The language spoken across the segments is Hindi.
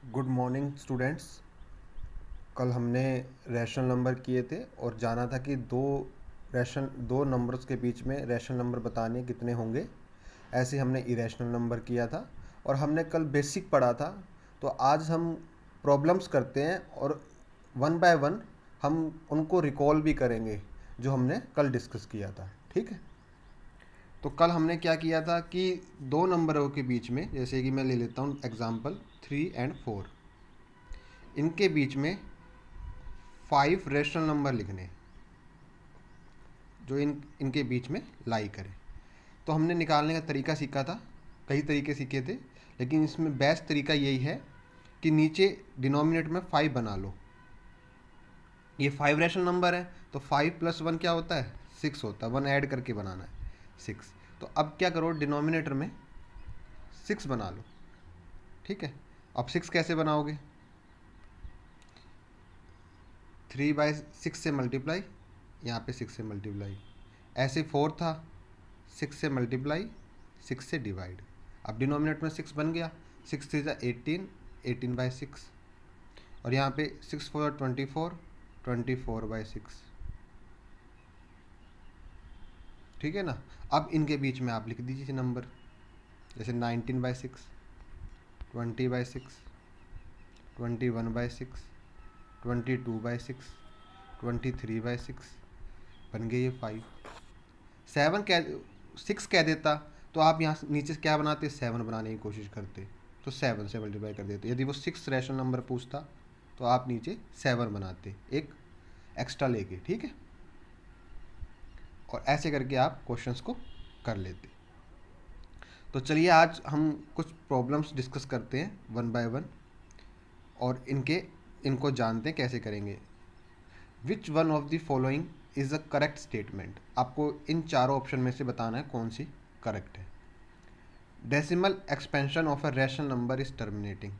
Good morning students. कल हमने रैशनल नंबर किए थे और जाना था कि दो नंबर्स के बीच में रैशनल नंबर बताने कितने होंगे। ऐसे हमने इरेशनल नंबर किया था और हमने कल बेसिक पढ़ा था। तो आज हम प्रॉब्लम्स करते हैं और वन बाय वन हम उनको रिकॉल भी करेंगे जो हमने कल डिस्कस किया था। ठीक है, तो कल हमने क्या किया था कि दो नंबरों के बीच में, जैसे कि मैं ले लेता हूँ एग्जांपल 3 और 4, इनके बीच में 5 रेशनल नंबर लिखने जो इनके बीच में लाई करें। तो हमने निकालने का तरीका सीखा था, कई तरीके सीखे थे, लेकिन इसमें बेस्ट तरीका यही है कि नीचे डिनोमिनेटर में 5 बना लो। ये 5 रेशनल नंबर है तो 5 + 1 क्या होता है, 6 होता है। 1 ऐड करके बनाना है 6। तो अब क्या करो, डिनोमिनेटर में 6 बना लो। ठीक है, अब 6 कैसे बनाओगे, 3/6 से मल्टीप्लाई, यहाँ पे 6 से मल्टीप्लाई, ऐसे 4 था, 6 से मल्टीप्लाई, 6 से डिवाइड। अब डिनोमिनेटर में 6 बन गया, 6 3 = 18, 18/6, और यहाँ पे 6 4 = 24, 24/6। ठीक है ना। अब इनके बीच में आप लिख दीजिए नंबर, जैसे 19/6, 20/6, 21/6, 22/6, 23/6, बन गए ये 5। 7 कह 6 कह देता तो आप यहाँ नीचे से क्या बनाते, 7 बनाने की कोशिश करते, तो 7 से मल्टीप्लाई कर देते। यदि वो 6 रैशनल नंबर पूछता तो आप नीचे 7 बनाते, एक एक्स्ट्रा लेके। ठीक है, और ऐसे करके आप क्वेश्चंस को कर लेते। तो चलिए आज हम कुछ प्रॉब्लम्स डिस्कस करते हैं वन बाय वन और इनको जानते हैं कैसे करेंगे। Which one of the following is a correct statement. आपको इन चारों ऑप्शन में से बताना है कौन सी करेक्ट है। Decimal expansion of a rational number is terminating.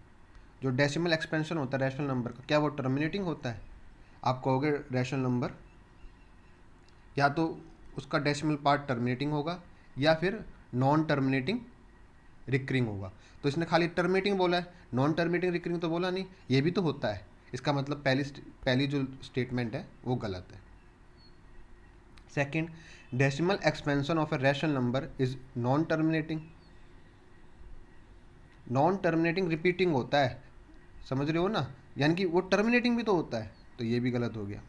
जो डेसिमल एक्सपेंशन होता है रैशनल नंबर का, क्या वो टर्मिनेटिंग होता है? आप कहोगे रैशनल नंबर या तो उसका डेसिमल पार्ट टर्मिनेटिंग होगा या फिर नॉन टर्मिनेटिंग रिकरिंग होगा। तो इसने खाली टर्मिनेटिंग बोला है, नॉन टर्मिनेटिंग रिकरिंग तो बोला नहीं। ये भी तो होता है, इसका मतलब पहली जो स्टेटमेंट है वो गलत है। Second, decimal expansion of a rational number is non terminating. Non terminating repeating होता है, समझ रहे हो ना, यानी कि वो टर्मिनेटिंग भी तो होता है, तो ये भी गलत हो गया।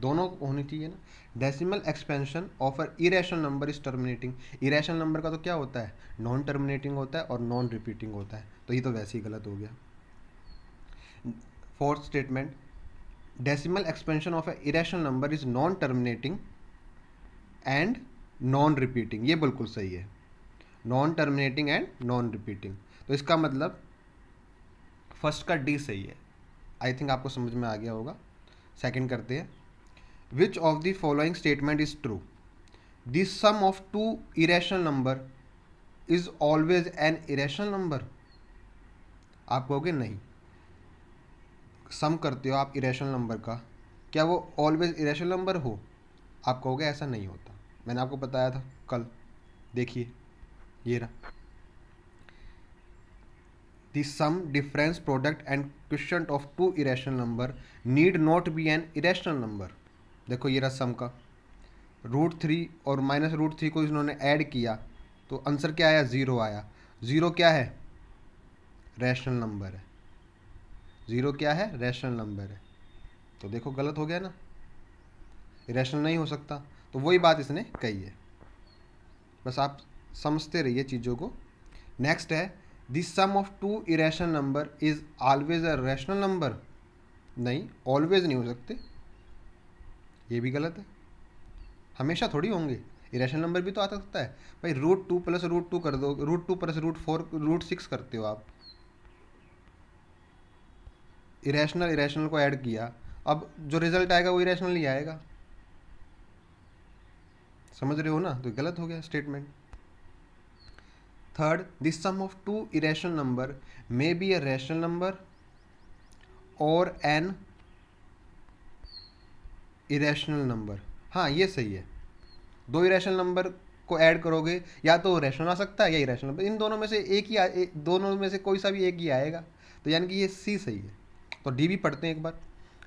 दोनों होनी चाहिए ना। Decimal expansion of a irrational number is terminating. Irrational number का तो क्या होता है, नॉन टर्मिनेटिंग होता है और नॉन रिपीटिंग होता है, तो ये तो वैसे ही गलत हो गया। Fourth statement, decimal expansion of a irrational number is non terminating and non repeating. ये बिल्कुल सही है, non terminating and non repeating. तो इसका मतलब फर्स्ट का डी सही है। आई थिंक आपको समझ में आ गया होगा। सेकंड करते हैं, which of the following statement is true. The sum of two irrational number is always an irrational number. आप कहोगे नहीं, सम करते हो आप इरेशनल नंबर का, क्या वो ऑलवेज इरेशनल नंबर हो? आप कहोगे ऐसा नहीं होता, मैंने आपको बताया था कल। देखिए ये रहा, the sum, difference, product and quotient of two irrational number need not be an irrational number. देखो ये रहा सम का, √3 और -√3 को इन्होंने ऐड किया तो आंसर क्या आया, 0 आया। 0 क्या है, रैशनल नंबर है। 0 क्या है, रैशनल नंबर है। तो देखो गलत हो गया ना, इरेशनल नहीं हो सकता। तो वही बात इसने कही है, बस आप समझते रहिए चीज़ों को। नेक्स्ट है, the sum of two irrational number is always a rational number. नहीं, ऑलवेज नहीं हो सकते, ये भी गलत है। हमेशा थोड़ी होंगे, इरेशनल नंबर भी तो आ सकता है भाई। √2 + √2 कर दो, √2 + √4 √6 करते हो आप। इरेशनल इरेशनल को ऐड किया, अब जो रिजल्ट आएगा वो इरेशनल ही आएगा। समझ रहे हो ना, तो गलत हो गया statement. Third, the sum of two irrational number may be a rational number और एन इरेशनल नंबर। हाँ ये सही है, दो इरेशनल नंबर को ऐड करोगे या तो रैशनल आ सकता है या इरेशनल, इन दोनों में से दोनों में से कोई सा भी एक ही आएगा, तो यानी कि ये सी सही है। तो डी भी पढ़ते हैं एक बार।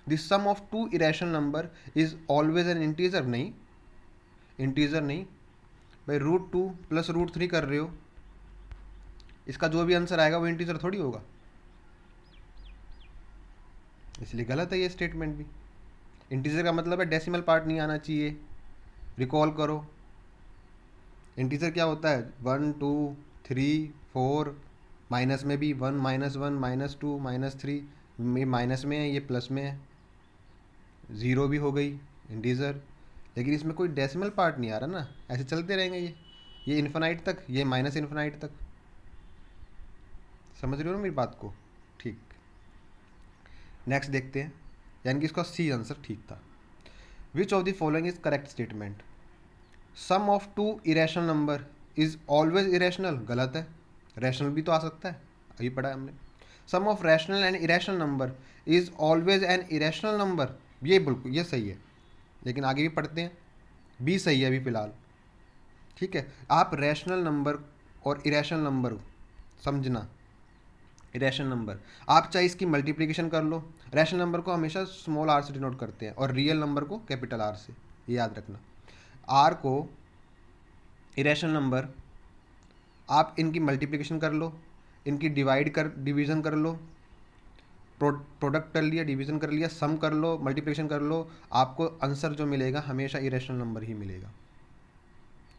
The sum of two irrational number is always an integer, नहीं इंटीजर नहीं भाई, √2 प्लस √3 कर रहे हो, इसका जो भी आंसर आएगा वो इंटीजर थोड़ी होगा, इसलिए गलत है ये स्टेटमेंट भी। इंटीजर का मतलब है डेसिमल पार्ट नहीं आना चाहिए, रिकॉल करो। इंटीजर क्या होता है 1 2 3 4, माइनस में भी 1 -1 -2 -3, ये माइनस में है ये प्लस में है, ज़ीरो भी हो गई इंटीजर, लेकिन इसमें कोई डेसिमल पार्ट नहीं आ रहा ना, ऐसे चलते रहेंगे ये इन्फिनाइट तक, ये माइनस इन्फिनाइट तक। समझ रहे हो ना मेरी बात को? ठीक, नेक्स्ट देखते हैं, यानी कि इसका सी आंसर ठीक था। Which of the following is correct statement? Sum of two irrational number is always irrational, गलत है, रैशनल भी तो आ सकता है, अभी पढ़ा है हमने। Sum of rational and irrational number is always an irrational number, ये बिल्कुल ये सही है, लेकिन आगे भी पढ़ते हैं, बी सही है अभी फिलहाल। ठीक है, आप रैशनल नंबर और इरेशनल नंबर समझना। इरेशनल नंबर आप चाहे इसकी मल्टीप्लिकेशन कर लो, रैशनल नंबर को हमेशा स्मॉल आर से डिनोट करते हैं और रियल नंबर को कैपिटल आर से, ये याद रखना। आर को इरेशनल नंबर आप इनकी मल्टीप्लिकेशन कर लो, इनकी डिवीज़न कर लो, प्रोडक्ट कर लिया, डिवीज़न कर लिया, सम कर लो, मल्टीप्लिकेशन कर लो, आपको आंसर जो मिलेगा हमेशा इरेशनल नंबर ही मिलेगा।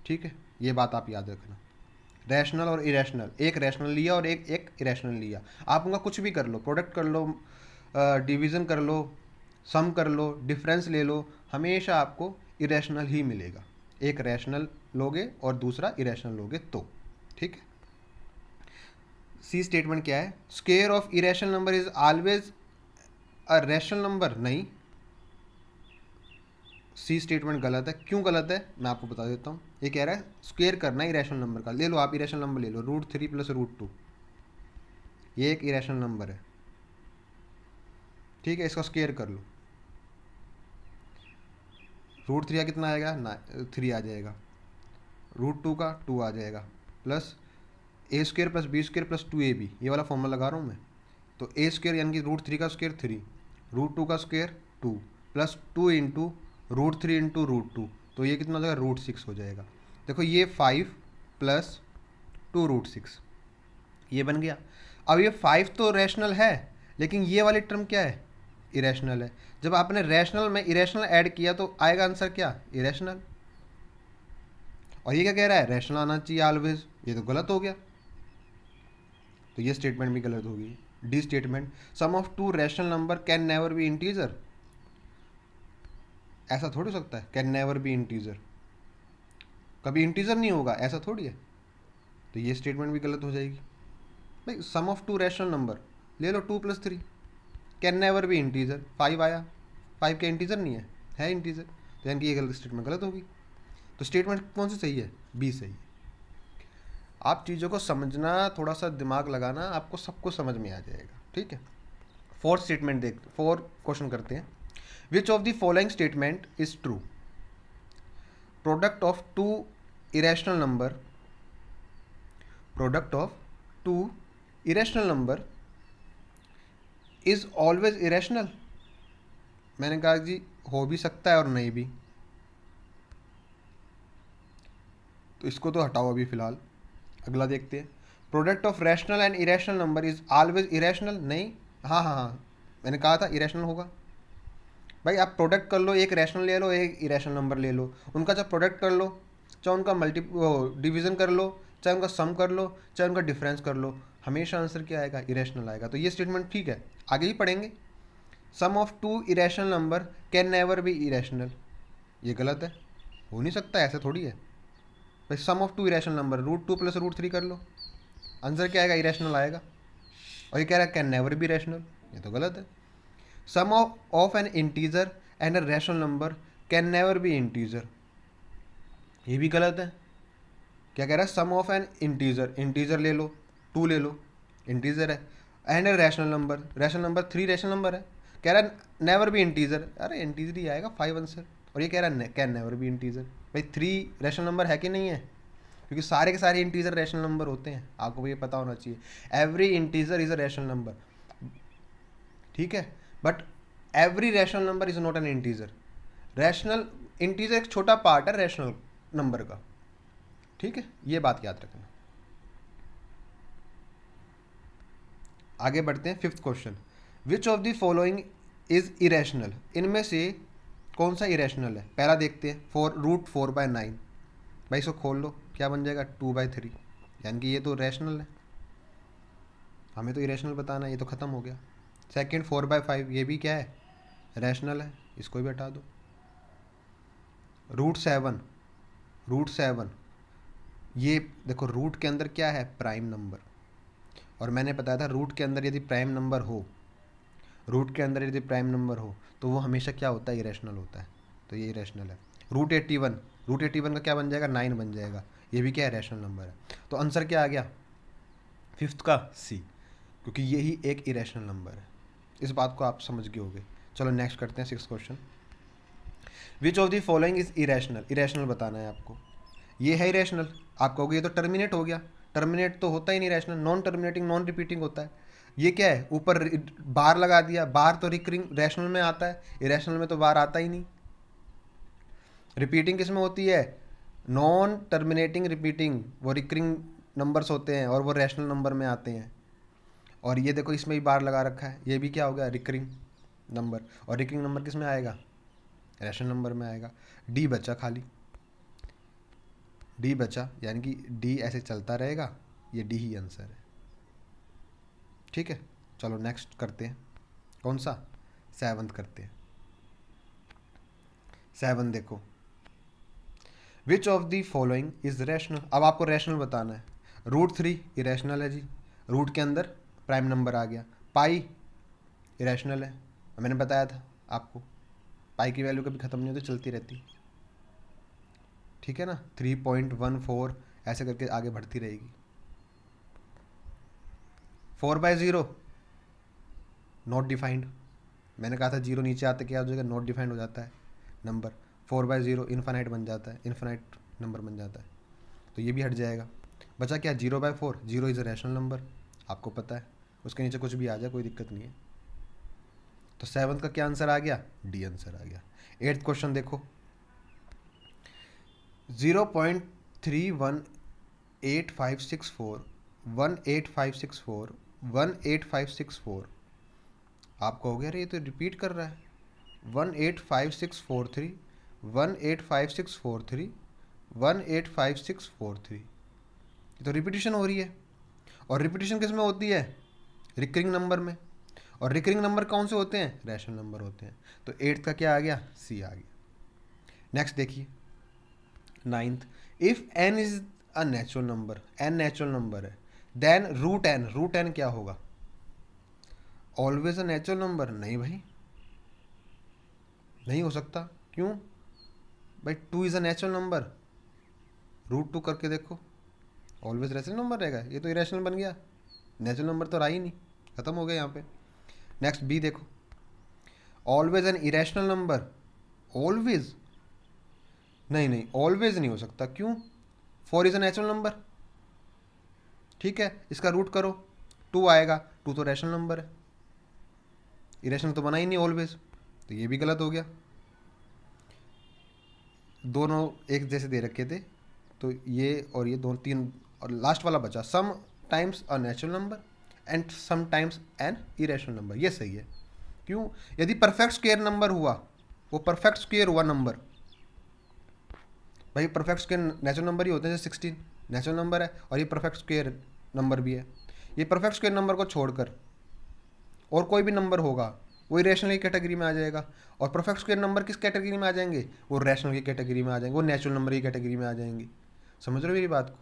ठीक है, ये बात आप याद रखना। रैशनल और इरेशनल, एक रैशनल लिया और एक इरेशनल लिया, आप उनका कुछ भी कर लो, प्रोडक्ट कर लो, डिवीज़न कर लो, सम कर लो, डिफरेंस ले लो, हमेशा आपको इरेशनल ही मिलेगा। एक रैशनल लोगे और दूसरा इरेशनल लोगे तो। ठीक है, सी स्टेटमेंट क्या है? Square of irrational number is always a rational number, नहीं, सी स्टेटमेंट गलत है। क्यों गलत है मैं आपको बता देता हूँ। ये कह रहा है स्क्वायर करना है इरेशनल नंबर का, ले लो आप इरेशनल नंबर ले लो, √3 प्लस √2, ये एक इरेशनल नंबर है। ठीक है, इसका स्क्वायर कर लो, √3 का कितना आएगा ना, 3 आ जाएगा, √2 का 2 आ जाएगा, plus a² plus b² plus 2ab, ये वाला फॉर्मूला लगा रहा हूँ मैं। तो a² यानी कि √3 का स्क्वायर 3, √2 का स्क्वायर 2, प्लस 2 इंटू √3 इंटू √2, तो ये कितना हो जाएगा √6 हो जाएगा। देखो ये 5 प्लस 2√6 ये बन गया। अब ये 5 तो रैशनल है, लेकिन ये वाली टर्म क्या है, इरेशनल है। जब आपने रैशनल में इरेशनल ऐड किया तो आएगा आंसर क्या, इरेशनल। और ये क्या कह रहा है, रैशनल आना चाहिए ऑलवेज, ये तो गलत हो गया, तो ये स्टेटमेंट भी गलत होगी। D statement, sum of two rational number can never be integer, ऐसा थोड़ी हो सकता है, कैन नेवर बी इंटीजर, कभी इंटीजर नहीं होगा, ऐसा थोड़ी है, तो ये स्टेटमेंट भी गलत हो जाएगी। भाई sum of two rational number ले लो 2 + 3, कैन नेवर बी इंटीजर, 5 आया, 5 क्या इंटीजर नहीं है इंटीजर, तो यानी कि ये गलत स्टेटमेंट गलत होगी। तो स्टेटमेंट कौन सी सही है, बी सही है। आप चीज़ों को समझना, थोड़ा सा दिमाग लगाना, आपको सब कुछ समझ में आ जाएगा। ठीक है, फोर्थ स्टेटमेंट देखते, 4 क्वेश्चन करते हैं। Which of the following statement is true? Product of two irrational number, product of two irrational number is always irrational. मैंने कहा जी हो भी सकता है और नहीं भी, तो इसको तो हटाओ अभी फिलहाल, अगला देखते हैं। Product of rational and irrational number is always irrational, नहीं, हाँ मैंने कहा था इरेशनल होगा। भाई आप प्रोडक्ट कर लो, एक रैशनल ले लो एक इरेशनल नंबर ले लो, उनका चाहे प्रोडक्ट कर लो, चाहे उनका डिवीज़न कर लो, चाहे उनका सम कर लो, चाहे उनका डिफरेंस कर लो, हमेशा आंसर क्या आएगा, इरेशनल आएगा। तो ये स्टेटमेंट ठीक है, आगे ही पढ़ेंगे। Sum of two irrational number can never be irrational, ये गलत है, हो नहीं सकता, ऐसा थोड़ी है। भाई sum of two irrational number √2 plus √3 कर लो, आंसर क्या आएगा, इरेशनल आएगा। और ये कह रहा है कैन नेवर बी रैशनल, ये तो गलत है। Sum of an integer and a rational number can never be integer, ये भी गलत है। क्या कह रहा है, sum of an integer, integer ले लो 2 ले लो, इंटीजर है, and a rational number 3 rational number है, कह रहा है नेवर बी इंटीजर, अरे इंटीजर ही आएगा 5 आंसर। और ये कह रहा है कैन नेवर बी इंटीजर, भाई 3 रैशनल नंबर है कि नहीं है, क्योंकि सारे के सारे इंटीजर रैशनल नंबर होते हैं, आपको ये पता होना चाहिए। Every integer is a rational number, ठीक है, but every rational number is not an integer. Rational integer एक छोटा पार्ट है रैशनल नंबर का, ठीक है, ये बात याद रखना। आगे बढ़ते हैं, 5th question, which of the following is irrational, इनमें से कौन सा इरेशनल है। पहला देखते हैं, √4/9, भाई इसको खोल लो, क्या बन जाएगा 2/3, यानी कि ये तो रैशनल है, हमें तो इरेशनल बताना है, ये तो ख़त्म हो गया। सेकंड 4/5, ये भी क्या है, रैशनल है, इसको भी हटा दो। √7, ये देखो रूट के अंदर क्या है, प्राइम नंबर, और मैंने बताया था रूट के अंदर यदि प्राइम नंबर हो, रूट के अंदर यदि प्राइम नंबर हो तो वो हमेशा क्या होता है, इरेशनल होता है, तो ये इरेशनल है। √81 का क्या बन जाएगा, 9 बन जाएगा, ये भी क्या है, रैशनल नंबर है। तो आंसर क्या आ गया 5th का सी, क्योंकि यही एक इरेशनल नंबर है। इस बात को आप समझ गए होगे। चलो नेक्स्ट करते हैं 6th question, which of the following is irrational, irrational बताना है आपको। ये है इरेशनल, आप कहोगे ये तो टर्मिनेट हो गया, टर्मिनेट तो होता ही नहीं rational, non terminating non repeating होता है। ये क्या है, ऊपर बार लगा दिया, बार तो रिकरिंग रैशनल में आता है, इरेशनल में तो बार आता ही नहीं। रिपीटिंग किस में होती है, नॉन टर्मिनेटिंग रिपीटिंग, वो रिकरिंग नंबर्स होते हैं और वो रैशनल नंबर में आते हैं। और ये देखो इसमें भी बार लगा रखा है, ये भी क्या हो गया, रिकरिंग नंबर, और रिकरिंग नंबर किस में आएगा, रैशनल नंबर में आएगा। डी बचा खाली, डी बचा, यानी कि डी ऐसे चलता रहेगा, ये डी ही आंसर है, ठीक है। चलो नेक्स्ट करते हैं, कौन सा, 7th करते हैं। 7 देखो, विच of the following is rational, अब आपको रैशनल बताना है। √3 इरेशनल है जी, रूट के अंदर प्राइम नंबर आ गया। पाई इरेशनल है, मैंने बताया था आपको, पाई की वैल्यू कभी ख़त्म नहीं होती, चलती रहती, ठीक है ना। 3.14 ऐसे करके आगे बढ़ती रहेगी। 4/0 नॉट डिफाइंड, मैंने कहा था 0 नीचे आते क्या हो जाएगा, नॉट डिफाइंड हो जाता है नंबर। 4/0 इन्फानाइट बन जाता है, इन्फानाइट नंबर बन जाता है, तो ये भी हट जाएगा। बचा क्या, 0/4, 0 इज़ अ रैशनल नंबर, आपको पता है, उसके नीचे कुछ भी आ जाए कोई दिक्कत नहीं है। तो 7th का क्या आंसर आ गया, डी आंसर आ गया। 8th क्वेश्चन देखो, 0.318564 18564 18564, आप कहोगे अरे ये तो रिपीट कर रहा है, 18563 18563 18563, ये तो रिपीटिशन हो रही है। और रिपीटिशन किस में होती है, रिकरिंग नंबर में, और रिकरिंग नंबर कौन से होते हैं, रैशनल नंबर होते हैं। तो 8th का क्या आ गया, सी आ गया। नेक्स्ट देखिए 9th, if n is a natural number, n natural number है, देन √n क्या होगा, ऑलवेज अ नेचुरल नंबर, नहीं भाई नहीं हो सकता, क्यों भाई, 2 इज अ नेचुरल नंबर, √2 करके देखो, ऑलवेज रैशनल नंबर रहेगा, ये तो इरेशनल बन गया, नेचुरल नंबर तो रहा ही नहीं, खत्म हो गया यहाँ पे। नेक्स्ट बी देखो, always an irrational number, always नहीं ऑलवेज नहीं हो सकता, क्यों, 4 इज अ नेचुरल नंबर, ठीक है, इसका रूट करो 2 आएगा, 2 तो रैशनल नंबर है, इरेशनल तो बना ही नहीं ऑलवेज, तो ये भी गलत हो गया। दोनों एक जैसे दे रखे थे, तो ये और ये दोनों 3, और लास्ट वाला बचा, sometimes a natural number and sometimes an irrational number, ये सही है। क्यों, यदि परफेक्ट स्क्वायर नंबर हुआ, वो परफेक्ट स्क्वायर हुआ नंबर, भाई परफेक्ट स्क्वायर नेचुरल नंबर ही होते हैं, जैसे 16 नेचुरल नंबर है और ये परफेक्ट स्क्वायर नंबर भी है। ये परफेक्ट स्क्वायर नंबर को छोड़कर और कोई भी नंबर होगा वो इरेशनल की कैटेगरी में आ जाएगा, और परफेक्ट स्क्वायर नंबर किस कैटेगरी में आ जाएंगे, वो रैशनल की कैटेगरी में आ जाएंगे, वो नेचुरल नंबर की कैटेगरी में आ जाएंगे। समझ रहे हो मेरी बात को,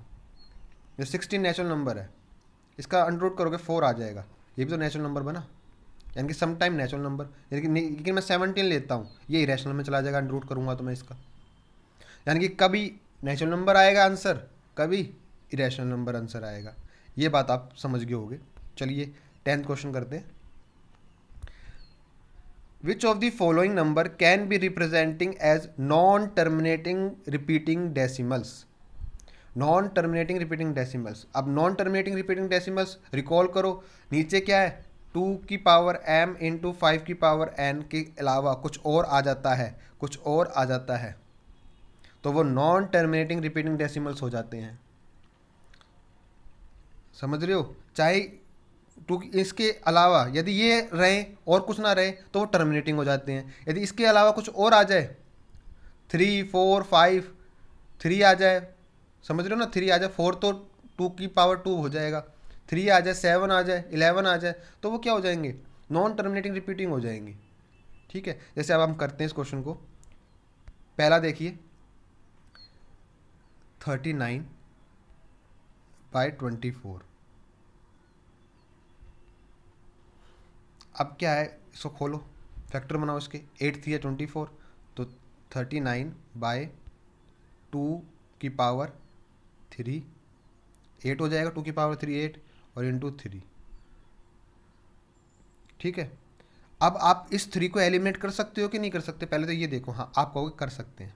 ये 16 नेचुरल नंबर है, इसका अंडररूट करोगे 4 आ जाएगा, ये भी तो नेचुरल नंबर बना, यानी कि सम टाइम नेचुरल नंबर, लेकिन मैं 17 लेता हूँ, ये इरेशनल में चला जाएगा, अंडररूट करूँगा तो मैं इसका, यानी कि कभी नेचुरल नंबर आएगा आंसर, कभी इरेशनल नंबर आंसर आएगा, ये बात आप समझ गए होगे। चलिए 10th क्वेश्चन करते हैं। Which of the following number can be representing as non terminating repeating decimals. Non terminating repeating decimals, अब non terminating repeating decimals recall करो, नीचे क्या है 2 की पावर m इंटू 5 की पावर n के अलावा कुछ और आ जाता है, कुछ और आ जाता है, तो वो नॉन टर्मिनेटिंग रिपीटिंग डेसिमल्स हो जाते हैं। समझ रहे हो, चाहे टू इसके अलावा यदि ये रहे और कुछ ना रहे तो वो टर्मिनेटिंग हो जाते हैं। यदि इसके अलावा कुछ और आ जाए 3 4 5 3 आ जाए, समझ रहे हो ना, 3 आ जाए, 4 तो 2 की पावर 2 हो जाएगा, 3 आ जाए, 7 आ जाए, 11 आ जाए, तो वो क्या हो जाएंगे, नॉन टर्मिनेटिंग रिपीटिंग हो जाएंगे। ठीक है, जैसे अब हम करते हैं इस क्वेश्चन को। पहला देखिए 39/24। अब क्या है, इसको खोलो, फैक्टर बनाओ इसके, 8 3 है 24, तो 39/2 की पावर 3, 8 हो जाएगा, 2 की पावर 3 8 और इंटू 3। ठीक है, अब आप इस 3 को एलिमिनेट कर सकते हो कि नहीं कर सकते, पहले तो ये देखो। हाँ, आप कहोगे कर सकते हैं,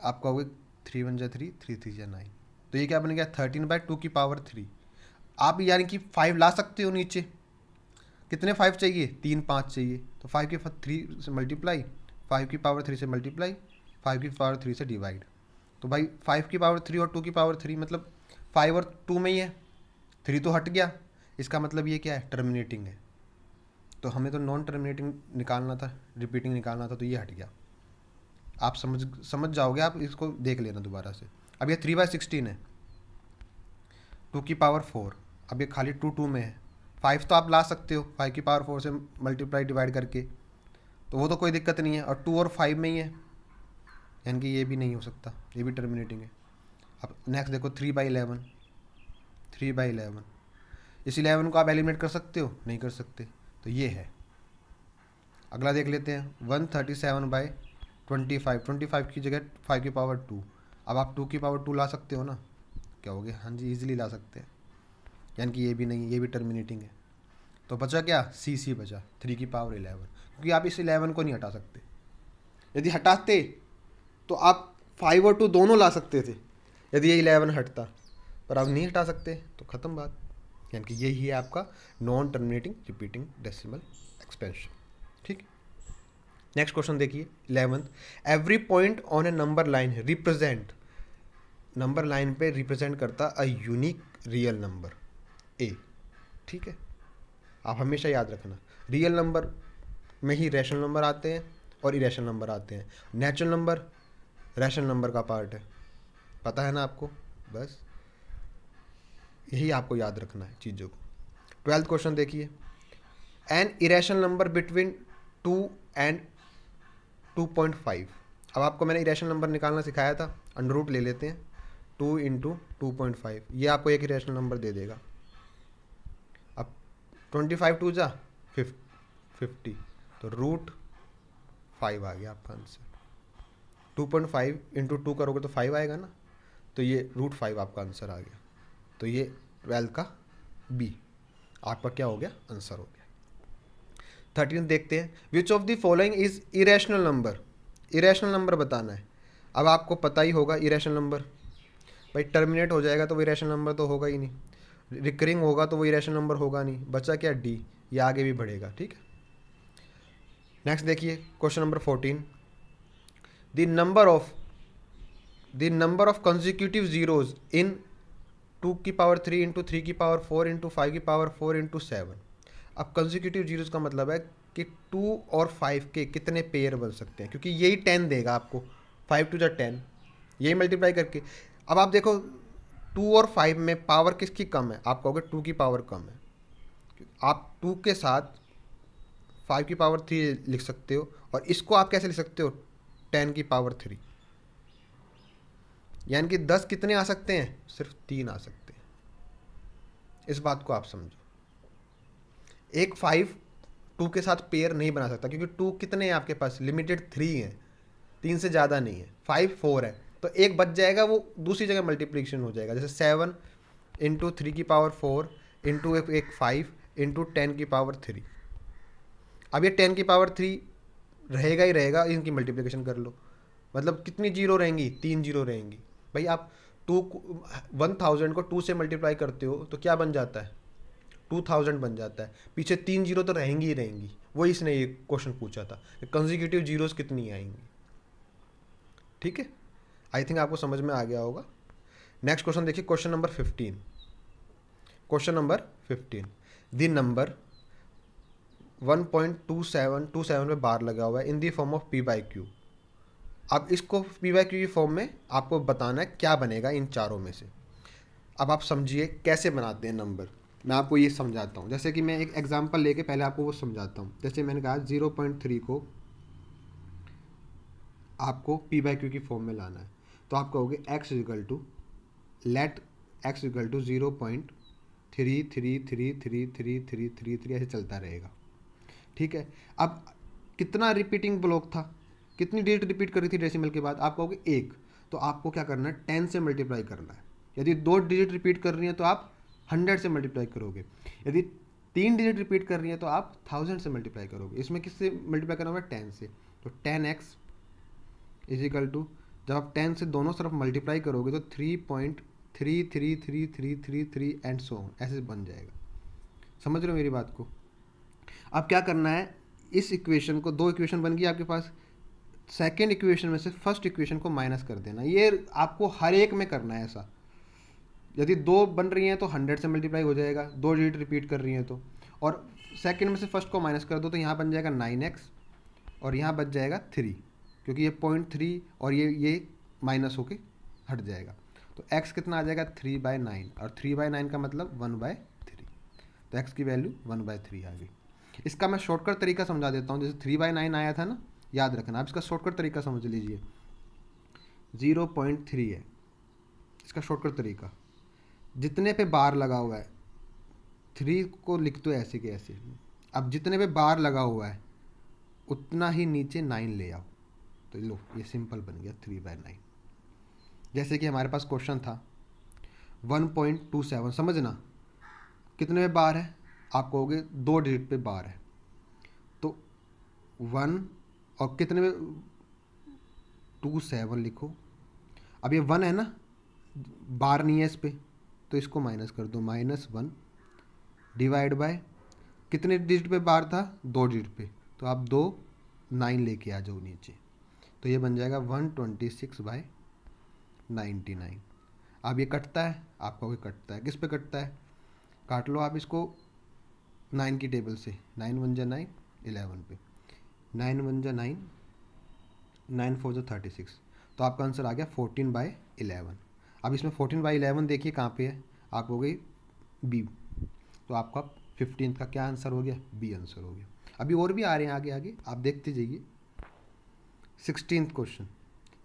आप कहोगे 3 1 जा 3 3 3 जा 9, तो ये क्या बन गया 13/2 की पावर 3। आप यानी कि 5 ला सकते हो नीचे, कितने 5 चाहिए, 3 5 चाहिए, तो 5 की 3 से मल्टीप्लाई, 5 की पावर 3 से मल्टीप्लाई, 5 की पावर 3 से डिवाइड, तो भाई 5 की पावर 3 और 2 की पावर 3 मतलब 5 और 2 में ही है, 3 तो हट गया, इसका मतलब ये क्या है, टर्मिनेटिंग है। तो हमें तो नॉन टर्मिनेटिंग निकालना था, रिपीटिंग निकालना था, तो ये हट गया। आप समझ जाओगे, आप इसको देख लेना दोबारा से। अब ये 3/16 है, 2 की पावर 4, अब ये खाली 2 2 में है, 5 तो आप ला सकते हो 5 की पावर 4 से मल्टीप्लाई डिवाइड करके, तो वो तो कोई दिक्कत नहीं है, और 2 और 5 में ही है, यानी कि ये भी नहीं हो सकता, ये भी टर्मिनेटिंग है। अब नेक्स्ट देखो 3/11, 3/11, इस 11 को आप एलिमिनेट कर सकते हो, नहीं कर सकते, तो ये है। अगला देख लेते हैं 137/25, 25 की जगह 5 की पावर 2, अब आप 2 की पावर 2 ला सकते हो ना, क्या हो गया, हाँ जी इजीली ला सकते हैं, यानी कि ये भी नहीं, ये भी टर्मिनेटिंग है। तो बचा क्या, सी बचा 3 की पावर 11, क्योंकि आप इस 11 को नहीं हटा सकते, यदि हटाते तो आप 5 और 2 दोनों ला सकते थे, यदि ये 11 हटता, पर आप नहीं हटा सकते, तो ख़त्म बात, यानी कि यही है आपका non terminating repeating decimal expansion. ठीक, नेक्स्ट क्वेश्चन देखिए 11th, every point on A number line represent, number line पे रिप्रेजेंट करता a unique real number A. ठीक है, आप हमेशा याद रखना, रियल नंबर में ही रैशनल नंबर आते हैं और इरेशनल नंबर आते हैं, नेचुरल नंबर रैशनल नंबर का पार्ट है, पता है ना आपको, बस यही आपको याद रखना है चीज़ों को। 12th क्वेश्चन देखिए, N irrational number between 2 and 2.5। अब आपको मैंने इरेशनल नंबर निकालना सिखाया था, अंडर रूट ले लेते हैं, 2 इंटू 2.5, ये आपको एक इरेशनल नंबर दे देगा। अब 25 2 जा 50, तो √5 आ गया आपका आंसर। 2.5 इंटू 2 करोगे तो 5 आएगा ना, तो ये √5 आपका आंसर आ गया, तो ये 12 का बी आपका क्या हो गया, आंसर हो गया। 13 देखते हैं, which of the following is irrational number, irrational number बताना है। अब आपको पता ही होगा इरेशनल नंबर, भाई टर्मिनेट हो जाएगा तो वो इरेशनल नंबर तो होगा ही नहीं, रिकरिंग होगा तो वो इरेशनल नंबर होगा नहीं, बचा क्या डी, ये आगे भी बढ़ेगा। ठीक है, नेक्स्ट देखिए question number 14, the number of consecutive zeros इन 2 की पावर 3 इंटू 3 की पावर 4 इंटू 5 की पावर 4 इंटू 7। अब कंसेक्यूटिव जीरोज का मतलब है कि 2 और 5 के कितने पेयर बन सकते हैं, क्योंकि यही 10 देगा आपको, 5 2 जा 10, यही मल्टीप्लाई करके। अब आप देखो 2 और 5 में पावर किसकी कम है, आप कहोगे 2 की पावर कम है, आप 2 के साथ 5 की पावर 3 लिख सकते हो, और इसको आप कैसे लिख सकते हो, 10 की पावर 3, यानी कि 10 कितने आ सकते हैं, सिर्फ 3 आ सकते हैं। इस बात को आप समझो, एक 5 2 के साथ पेयर नहीं बना सकता, क्योंकि 2 कितने हैं आपके पास, लिमिटेड 3 हैं, 3 से ज़्यादा नहीं है, 5 4 है, तो एक बच जाएगा, वो दूसरी जगह मल्टीप्लिकेशन हो जाएगा, जैसे 7 इंटू 3 की पावर 4 इंटू एक 5 इंटू 10 की पावर 3। अब ये 10 की पावर 3 रहेगा ही रहेगा, इनकी मल्टीप्लिकेशन कर लो, मतलब कितनी जीरो रहेंगी, 3 जीरो रहेंगी। भाई आप 1000 को 2 से मल्टीप्लाई करते हो तो क्या बन जाता है, 2000 बन जाता है, पीछे 3 जीरो तो रहेंगी ही रहेंगी। वही इसने ये क्वेश्चन पूछा था कि कंसेक्यूटिव जीरोस कितनी आएंगी। ठीक है, आई थिंक आपको समझ में आ गया होगा। नेक्स्ट क्वेश्चन देखिए, question number 15। Question number 15, the number 1.2727 में बार लगा हुआ है in the form of P by Q. अब इसको पी बाई क्यू की फॉर्म में आपको बताना है क्या बनेगा इन चारों में से। अब आप समझिए कैसे बनाते हैं नंबर, मैं आपको ये समझाता हूँ। जैसे कि मैं एक एग्जांपल लेके पहले आपको वो समझाता हूँ। जैसे मैंने कहा 0.3 को आपको पी बाई क्यू की फॉर्म में लाना है, तो आप कहोगे x equal to let x equal to 0.33333333 ऐसे चलता रहेगा। ठीक है, अब कितना रिपीटिंग ब्लॉक था, कितनी डिजिट रिपीट करी थी डेसिमल के बाद, आप कहोगे 1, तो आपको क्या करना है 10 से मल्टीप्लाई करना है। यदि 2 डिजिट रिपीट कर रही है तो आप 100 से मल्टीप्लाई करोगे। यदि 3 डिजिट रिपीट कर रही है तो आप 1000 से मल्टीप्लाई करोगे। इसमें किससे मल्टीप्लाई करना होगा, 10 से। तो 10x इज इक्वल टू, जब आप 10 से दोनों तरफ मल्टीप्लाई करोगे तो 3.33333 एंड सो ऑन ऐसे बन जाएगा। समझ रहे हो मेरी बात को। अब क्या करना है, इस इक्वेशन को, 2 इक्वेशन बन गई आपके पास, सेकेंड इक्वेशन में से फर्स्ट इक्वेशन को माइनस कर देना। ये आपको हर एक में करना है ऐसा। यदि 2 बन रही हैं तो 100 से मल्टीप्लाई हो जाएगा, 2 डिजिट रिपीट कर रही हैं तो, और सेकेंड में से फर्स्ट को माइनस कर दो तो यहाँ बन जाएगा 9x और यहाँ बच जाएगा 3, क्योंकि ये 0.3 और ये माइनस होके हट जाएगा। तो x कितना आ जाएगा 3/9, और 3/9 का मतलब 1/3, तो x की वैल्यू 1/3 आ गई। इसका मैं शॉर्टकट तरीका समझा देता हूँ। जैसे 3/9 आया था ना, याद रखना। आप इसका शॉर्टकट तरीका समझ लीजिए। 0.3 है इसका शॉर्टकट तरीका, जितने पे बार लगा हुआ है 3 को लिख दो ऐसे के ऐसे। अब जितने पे बार लगा हुआ है उतना ही नीचे 9 ले आओ, तो लो ये सिंपल बन गया 3/9। जैसे कि हमारे पास क्वेश्चन था 1.27, समझना कितने पे बार है, आप कहोगे 2 डिजिट पे बार है, तो 1 और कितने में 27 लिखो। अब ये 1 है ना, बार नहीं है इस पे, तो इसको माइनस कर दो, -1 डिवाइड बाय कितने डिजिट पे बार था, 2 डिजिट पे, तो आप 2 9 लेके आ जाओ नीचे, तो ये बन जाएगा 126/99। अब ये कटता है, आप कहोगे कटता है, किस पे कटता है, काट लो आप इसको 9 की टेबल से, 9 1 जा 9, 11 पे, 9 1 जा 9, 9 4 जा 36, तो आपका आंसर आ गया 14/11। अब इसमें 14/11 देखिए कहाँ पे है, आप हो गई बी, तो आपका 15 का क्या आंसर हो गया, बी आंसर हो गया। अभी और भी आ रहे हैं आगे आगे, आप देखते जाइए। 16th question,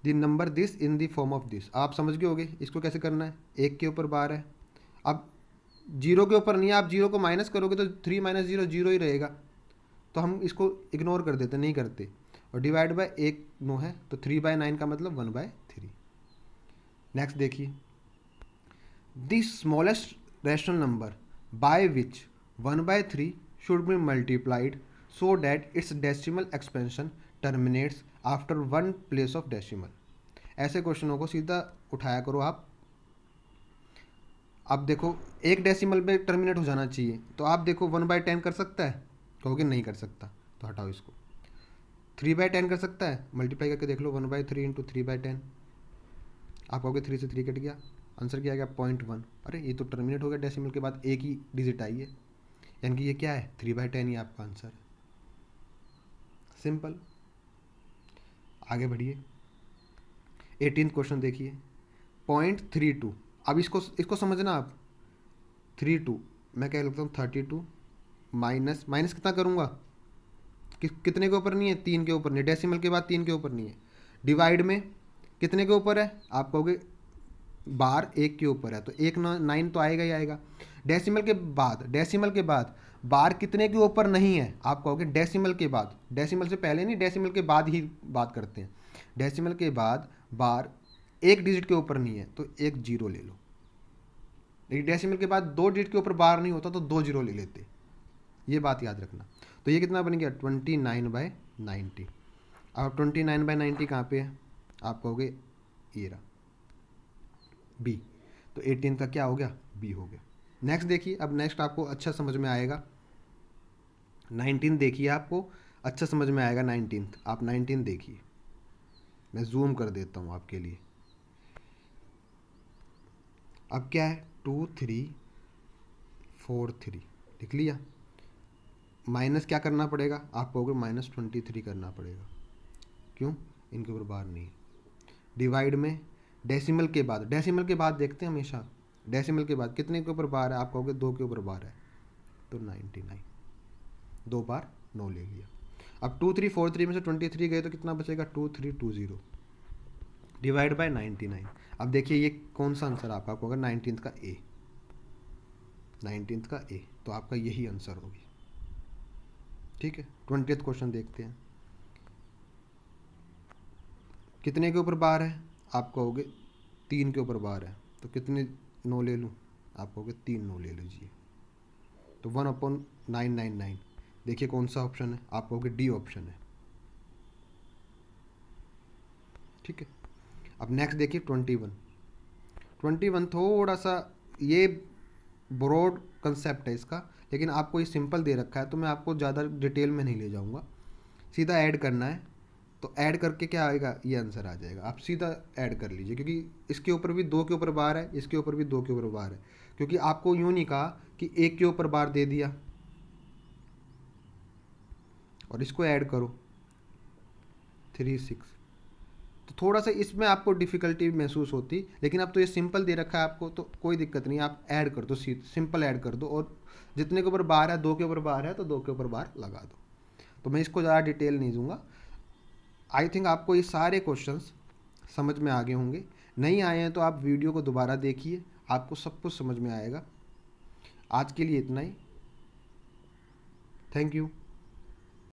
the number this in the form of this. आप समझ गए होगे इसको कैसे करना है। 1 के ऊपर बार है, अब 0 के ऊपर नहीं है, आप 0 को माइनस करोगे तो 3 - 0 0 ही रहेगा, तो हम इसको इग्नोर कर देते, नहीं करते। और डिवाइड बाय 1 नो है, तो 3/9 का मतलब 1/3। नेक्स्ट देखिए, the smallest rational number by which 1/3 should be multiplied so that it's decimal expansion terminates after 1 place of decimal. ऐसे क्वेश्चनों को सीधा उठाया करो आप। अब देखो एक डेसिमल पे टर्मिनेट हो जाना चाहिए, तो आप देखो 1/10 कर सकता है, कहोगे नहीं कर सकता, तो हटाओ इसको। 3/10 कर सकता है, मल्टीप्लाई करके देख लो, 1/3 × 3/10, आप कहोगे 3 से 3 कट गया, आंसर क्या आ गया 0.1। अरे ये तो टर्मिनेट हो गया, डेसिमल के बाद एक ही डिजिट आई है, यानी कि ये क्या है 3/10 ही आपका आंसर है। सिंपल, आगे बढ़िए। 18th क्वेश्चन देखिए, 0.32। अब इसको समझना आप, 32 मैं क्या लिखता हूँ 32 माइनस कितना करूँगा, कितने के ऊपर नहीं है, 3 के ऊपर नहीं, डेसिमल के बाद 3 के ऊपर नहीं है। डिवाइड में कितने के ऊपर है, आप कहोगे बार 1 के ऊपर है, तो 1 9 तो आएगा ही आएगा। डेसिमल के बाद बार कितने के ऊपर नहीं है, आप कहोगे डेसिमल के बाद, डेसिमल से पहले नहीं, डेसिमल के बाद ही बात करते हैं। डेसिमल के बाद बार 1 डिजिट के ऊपर नहीं है, तो 1 0 ले लो। लेकिन डेसिमल के बाद 2 डिजिट के ऊपर बार नहीं होता, तो 2 0 ले लेते। ये बात याद रखना। तो ये कितना बन गया 29/90। अब 29/90 कहाँ पे है, आप कहोगे ये रहा बी, तो 18 का क्या हो गया, बी हो गया। नेक्स्ट देखिए, अब नेक्स्ट आपको अच्छा समझ में आएगा। 19 देखिए, आपको अच्छा समझ में आएगा 19। आप 19 देखिए, मैं जूम कर देता हूँ आपके लिए। अब क्या है 2 3 4 3 लिख लिया। माइनस क्या करना पड़ेगा, आप कहोगे -23 करना पड़ेगा। क्यों, इनके ऊपर बार नहीं है। डिवाइड में डेसिमल के बाद, डेसिमल के बाद देखते हैं हमेशा, डेसिमल के बाद कितने के ऊपर बार है, आप कहोगे 2 के ऊपर बार है, तो 99, 2 बार 9 ले लिया। अब 2 3 4 3 में से 23 गए तो कितना बचेगा 2320 डिवाइड बाय 99। अब देखिए ये कौन सा आंसर आपका होगा, 19 का ए, 19 का ए, तो आपका यही आंसर होगी। ठीक है, 20th क्वेश्चन देखते हैं। कितने के ऊपर बार है, आप कहोगे 3 के ऊपर बार है, तो कितने 9 ले लूँ, आप कहोगे 3 9 ले लीजिए, तो 1/999। देखिए कौन सा ऑप्शन है, आप कहोगे डी ऑप्शन है। ठीक है, अब नेक्स्ट देखिए 21 थोड़ा सा ये ब्रॉड कंसेप्ट है इसका, लेकिन आपको ये सिंपल दे रखा है, तो मैं आपको ज़्यादा डिटेल में नहीं ले जाऊँगा, सीधा ऐड करना है। तो ऐड करके क्या आएगा, ये आंसर आ जाएगा, आप सीधा ऐड कर लीजिए, क्योंकि इसके ऊपर भी 2 के ऊपर बार है, इसके ऊपर भी 2 के ऊपर बार है, क्योंकि आपको यूँ नहीं कहा कि 1 के ऊपर बार दे दिया और इसको ऐड करो 3 6, तो थोड़ा सा इसमें आपको डिफ़िकल्टी महसूस होती, लेकिन अब तो ये सिंपल दे रखा है आपको, तो कोई दिक्कत नहीं, आप ऐड कर दो, सिंपल ऐड कर दो, और जितने के ऊपर बार है 2 के ऊपर बार है तो 2 के ऊपर बार लगा दो। तो मैं इसको ज़्यादा डिटेल नहीं दूंगा। आई थिंक आपको ये सारे क्वेश्चंस समझ में आ गए होंगे, नहीं आए हैं तो आप वीडियो को दोबारा देखिए, आपको सब कुछ समझ में आएगा। आज के लिए इतना ही, थैंक यू।